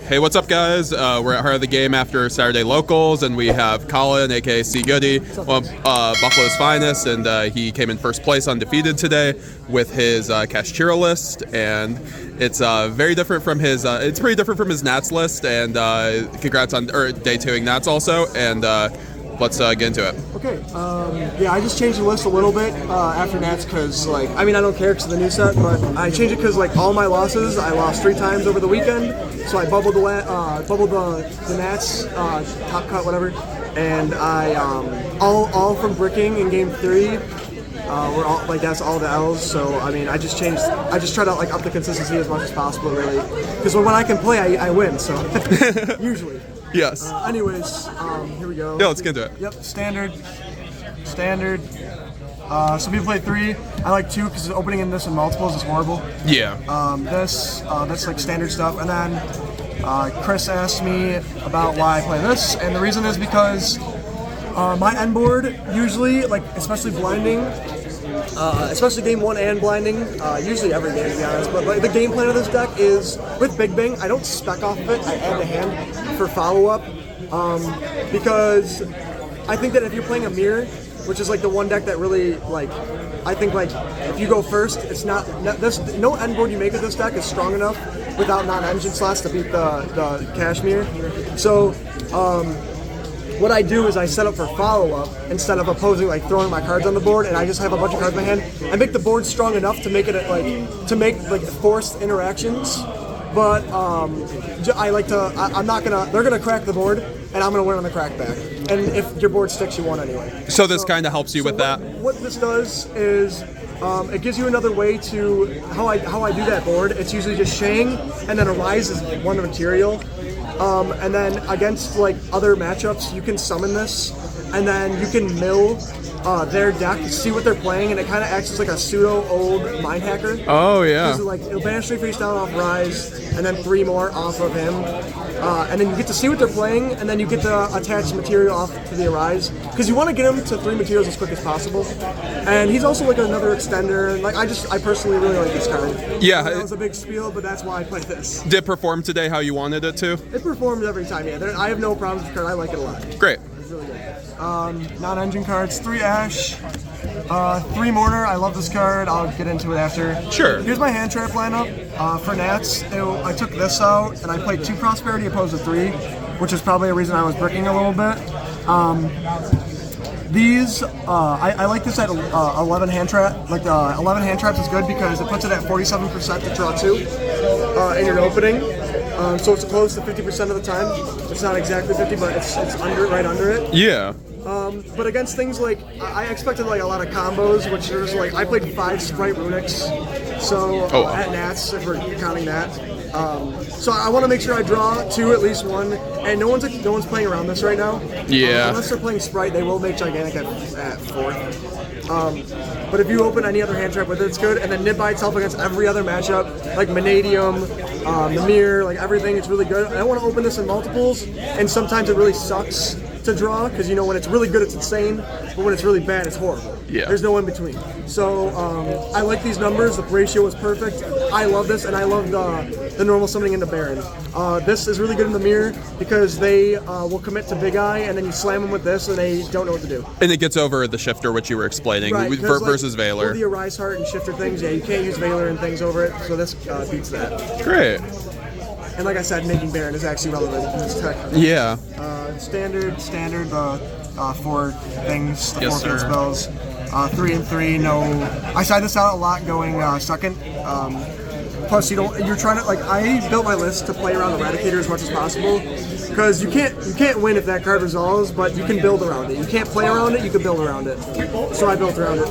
Hey, what's up, guys? We're at Heart of the Game after Saturday Locals, and we have Colin, aka C Goody, Buffalo's finest, and he came in first place undefeated today with his Kashtira list, and it's very different from his. It's pretty different from his Nats list, and congrats on day 2ing Nats also, and let's get into it. Okay, yeah, I just changed the list a little bit after Nats because, like, I mean, I don't care because of the new set, but I changed it because, like, all my losses, I lost 3 times over the weekend, so I bubbled the Nats, top cut, whatever, and I, all from bricking in game 3, we're all, like, that's all the L's, so, I mean, I just try to, like, up the consistency as much as possible, really, because when I can play, I win, so, usually. Yes. Anyways, here we go. Yeah, let's get into it. Yep, standard. Some people play 3. I like 2 because opening in this in multiples is horrible. Yeah. That's like standard stuff. And then Chris asked me about why I play this, and the reason is because my end board usually, like, especially blinding, especially game 1 and blinding, usually every game to be honest, but like the game plan of this deck is with Big Bang. I don't spec off of it, I add to hand for follow-up, because I think that if you're playing a mirror, which is like the one deck that really, like, I think, like, if you go first, it's no end board you make with this deck is strong enough without non-engine slots to beat the Kash mirror. So what I do is I set up for follow-up instead of opposing, like, throwing my cards on the board, and I just have a bunch of cards in my hand. I make the board strong enough to make it like forced interactions, but I like to. I'm not gonna. They're gonna crack the board, and I'm gonna win on the crackback. And if your board sticks, you won anyway. So this kind of helps you with that. What this does is it gives you another way to how I do that board. It's usually just Shang, and then a Rise is one material. And then against, like, other matchups, you can summon this, and then you can mill their deck, see what they're playing, and it kind of acts as like a pseudo old mind hacker. Oh yeah. Like, it'll banish 3 face down off Rise, and then 3 more off of him, and then you get to see what they're playing, and then you get to attach material off to the Arise, because you want to get him to 3 materials as quick as possible. And he's also like another extender. Like, I personally really like this card. Yeah. That was a big spiel, but that's why I play this. Did it perform today how you wanted it to? It performs every time, yeah. I have no problems with the card. I like it a lot. Great. It's really good. Non-engine cards, 3 Ash, 3 Mourner. I love this card. I'll get into it after. Sure. Here's my hand trap lineup. For Nats, I took this out, and I played 2 Prosperity opposed to 3, which is probably a reason I was bricking a little bit. These, I like this at 11 hand trap. Like, 11 hand traps is good because it puts it at 47% to draw 2 in your opening. So it's close to 50% of the time. It's not exactly 50, but it's right under it. Yeah. But against things like, I expected, like, a lot of combos, which there's, like, I played 5 Sprite Runics, so at Nats, if we're counting that. So I want to make sure I draw 2, at least 1, and no one's playing around this right now. Yeah. Unless they're playing Sprite, they will make Gigantic at 4th. But if you open any other hand trap with it, it's good. And then Nib by itself against every other matchup, like Vanadium, the Mirror, like everything, it's really good. I want to open this in multiples, and sometimes it really sucks to draw, because, you know, when it's really good, it's insane, but when it's really bad, it's horrible. Yeah. There's no in between. So I like these numbers. The ratio is perfect. I love this, and I love the normal summoning into Baron. This is really good in the mirror because they will commit to Big Eye, and then you slam them with this, and they don't know what to do. And it gets over the shifter, which you were explaining, right, versus Veiler. With the Arise Heart and shifter things, yeah, you can't use Veiler and things over it, so this beats that. Great. And like I said, making Baron is actually relevant in this tech. Yeah. Standard, 4 things, the 4 good spells. 3 and 3, no. I side this out a lot going second. Plus, you're trying to, like, I built my list to play around Eradicator as much as possible, because you can't win if that card resolves, but you can build around it. You can't play around it, you can build around it. So I built around it.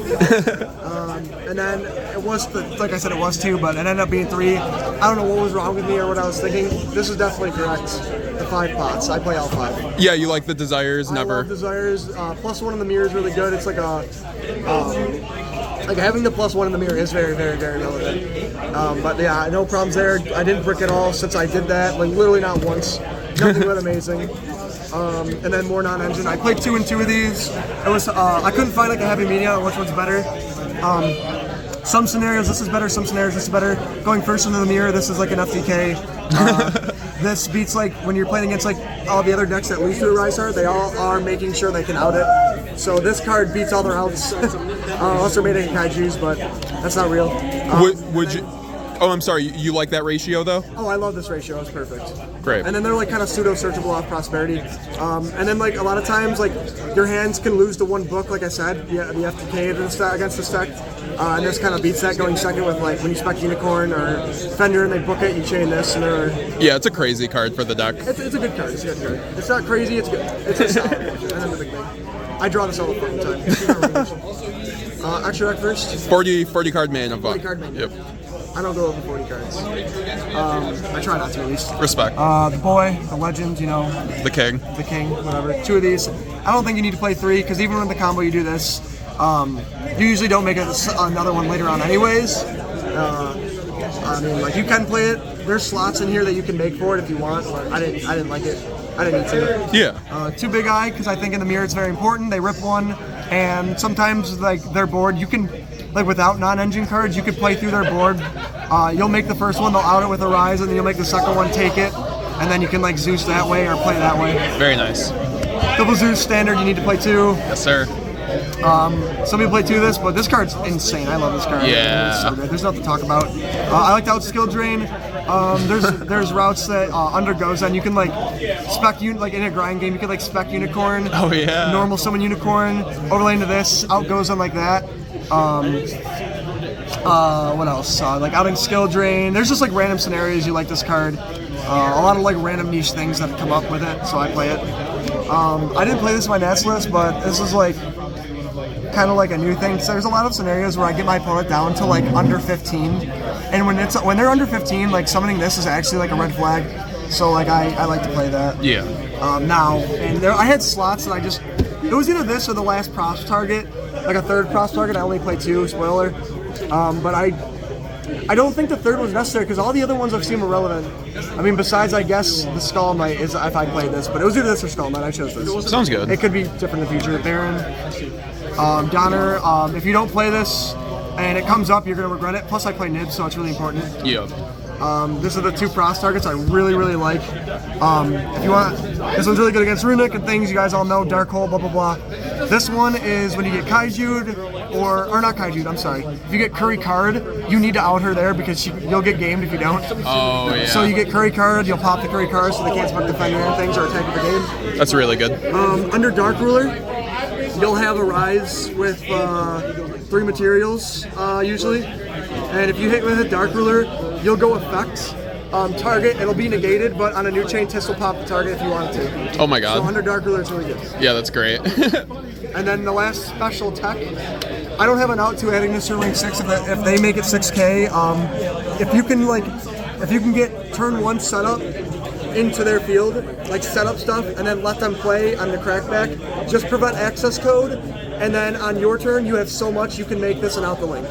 And then it was, like I said, it was 2, but it ended up being 3. I don't know what was wrong with me or what I was thinking. This is definitely correct. The 5 pots. I play all 5. Yeah, you like the Desires, never. I love Desires. +1 in the mirror is really good. It's like a... like, having the +1 in the mirror is very, very, very relevant. But yeah, no problems there. I didn't brick at all since I did that. Like, literally not once. Nothing but amazing. And then more non-engine. I played 2 and 2 of these. It was I couldn't find, like, a heavy medium on which one's better. some scenarios this is better, some scenarios this is better. Going first into the mirror, this is like an FTK. This beats like when you're playing against like all the other decks that lose to the Rise Art, they all are making sure they can out it. So this card beats all their outs. Unless they're made of kaijus, but that's not real. Would you? Oh, I'm sorry. You like that ratio though? Oh, I love this ratio. It's perfect. Great. And then they're like kind of pseudo searchable off Prosperity. And then like a lot of times like your hands can lose to one book, like I said, the FTK against the stack. And this kind of beats that going second with like when you spec Unicorn or Fender and they book it, you chain this and they're... Yeah, it's a crazy card for the deck. It's a good card. It's a good card. It's not crazy. It's good. It's a solid. And then the big thing. I draw this all the fucking time. Extra deck first. 40 card main of 40 card main. Yep. I don't go over 40 cards. I try not to at least. Respect. The boy, the legend, you know. The king. The king, whatever. 2 of these. I don't think you need to play 3 because even with the combo you do this, you usually don't make another one later on anyways. I mean, like you can play it. There's slots in here that you can make for it if you want, but I didn't like it. I didn't need to. Yeah. 2 big eye because I think in the mirror it's very important. They rip one, and sometimes like their board you can. Like without non-engine cards, you could play through their board. You'll make the first one, they'll out it with a Rise, and then you'll make the second one take it, and then you can like Zeus that way or play that way. Very nice. Double Zeus standard, you need to play 2. Yes, sir. Some people play 2 of this, but this card's insane. I love this card. Yeah. It's so good. There's nothing to talk about. I like the out skill drain. There's routes that undergoes, and you can like spec like in a grind game, you can like spec Unicorn. Oh yeah. Normal summon Unicorn, overlay into this, out goes on like that. What else? Like outing skill drain. There's just like random scenarios you like this card. A lot of like random niche things that come up with it, so I play it. I didn't play this in my Nats list, but this is like kind of like a new thing. So there's a lot of scenarios where I get my opponent down to like under 15, and when they're under 15, like summoning this is actually like a red flag. So like I like to play that. Yeah. Now and I had slots that it was either this or the last props target, like a third props target. I only played 2, spoiler. But I don't think the third was necessary because all the other ones I've seen were relevant. I mean, besides I guess the Skull Knight is if I played this, but it was either this or Skull Knight. I chose this. Sounds good. It could be different in the future. Baron, Donner. If you don't play this and it comes up, you're gonna regret it. Plus, I play Nibs, so it's really important. Yeah. These are the 2 pros targets I really like. If you want, this one's really good against Runic and things. You guys all know Dark Hole, blah blah blah. This one is when you get Kaiju'd, or not Kaiju'd, I'm sorry. If you get Curry Card, you need to out her there because you'll get gamed if you don't. Oh yeah. So you get Curry Card, you'll pop the Curry Card so they can't spec defender and things or attack with the game. That's really good. Under Dark Ruler, you'll have a Rise with 3 materials usually. And if you hit with a Dark Ruler, you'll go effect, target, it'll be negated, but on a new chain, Tist will pop the target if you want it to. Oh my god. So under Dark Ruler, it's really good. Yeah, that's great. And then the last special tech, I don't have an out to adding this to rank 6 if they make it 6K. If you can get turn 1 setup into their field, like setup stuff, and then let them play on the crackback, just prevent access code, and then on your turn, you have so much you can make this and out the link.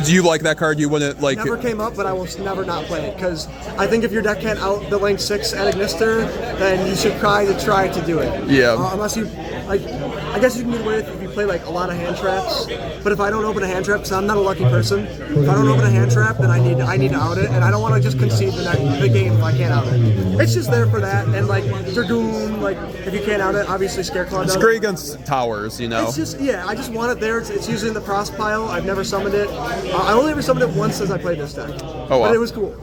Do you like that card? You wouldn't like? Never came up, but I will never not play it because I think if your deck can't out the link 6 at Ignister, then you should try to do it. Yeah. Unless you like, I guess you can get away with it if you play like a lot of hand traps. But if I don't open a hand trap, because I'm not a lucky person, if I don't open a hand trap, then I need to out it, and I don't want to just concede the game if I can't out it. It's just there for that, and like Dragoon, like if you can't out it, obviously Scareclaw does. It's great against towers, you know. It's just I just want it there. It's usually in the pros pile. I've never summoned it. I only ever summoned it once as I played this deck. Oh wow. But it was cool.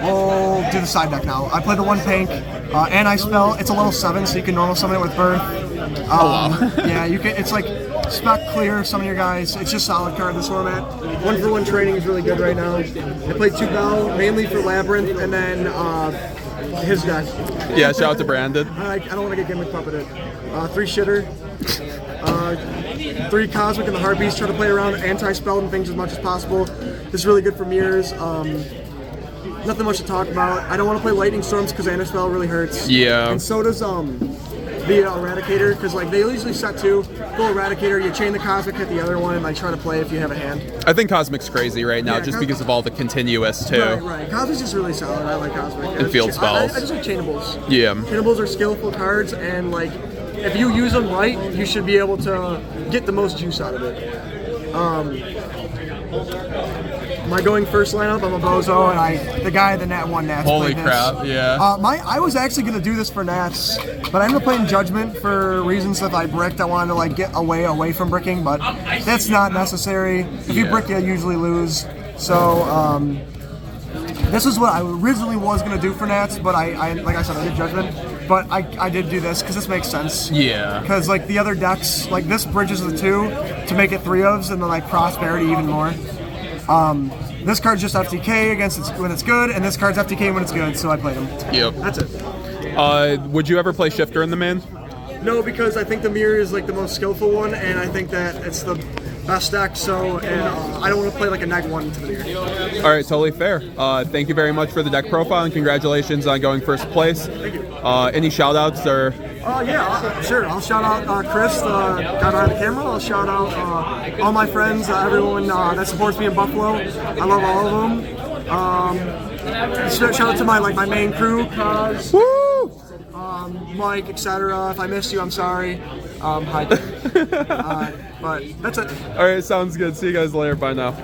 We'll do the side deck now. I play the 1 pink, anti-spell. It's a level 7, so you can normal summon it with Birth. Yeah, you can. It's like spec clear, summon your guys. It's just solid card in this format. 1-for-1 training is really good right now. I played 2 Bell, mainly for Labyrinth, and then his deck. Yeah, shout out to Brandon. I don't want to get gimmick puppeted. 3 Shitter. 3 Cosmic and the Heartbeats, try to play around anti-spell and things as much as possible. This is really good for mirrors. Nothing much to talk about. I don't want to play Lightning Storms because anti-spell really hurts. Yeah. And so does the Eradicator, because like they usually set 2, go Eradicator, you chain the Cosmic, hit the other one, and like try to play if you have a hand. I think Cosmic's crazy right now, Yeah, just because of all the continuous too. Right. Cosmic's just really solid. I like Cosmic. And field spells. I just like chainables. Yeah. Chainables are skillful cards, and like if you use them right, you should be able to get the most juice out of it. My going first lineup, I'm a bozo, and the guy the Nat won Nats. Holy crap! Yeah. I was actually gonna do this for Nats, but I ended up playing Judgment for reasons that I bricked. I wanted to like get away from bricking, but that's not necessary. If you brick, you usually lose. So this is what I originally was gonna do for Nats, but I like I said, I did Judgment. But I did do this because this makes sense. Yeah. Because like the other decks, like this bridges the two to make it 3-ofs, and then like Prosperity even more. This card's just FTK against when it's good, and this card's FTK when it's good, so I played him. Yep. That's it. Would you ever play Shifter in the main? No, because I think the mirror is like the most skillful one, and I think that it's the best deck, so I don't want to play like a neg one to the mirror. All right, totally fair. Thank you very much for the deck profile, and congratulations on going first place. Thank you. Any shout-outs or? Yeah, sure. I'll shout out Chris, the guy behind the camera. I'll shout out all my friends, everyone that supports me in Buffalo. I love all of them. Shout out to my main crew, Kash, Mike, etc. If I missed you, I'm sorry. Hi. But that's it. All right, sounds good. See you guys later. Bye now.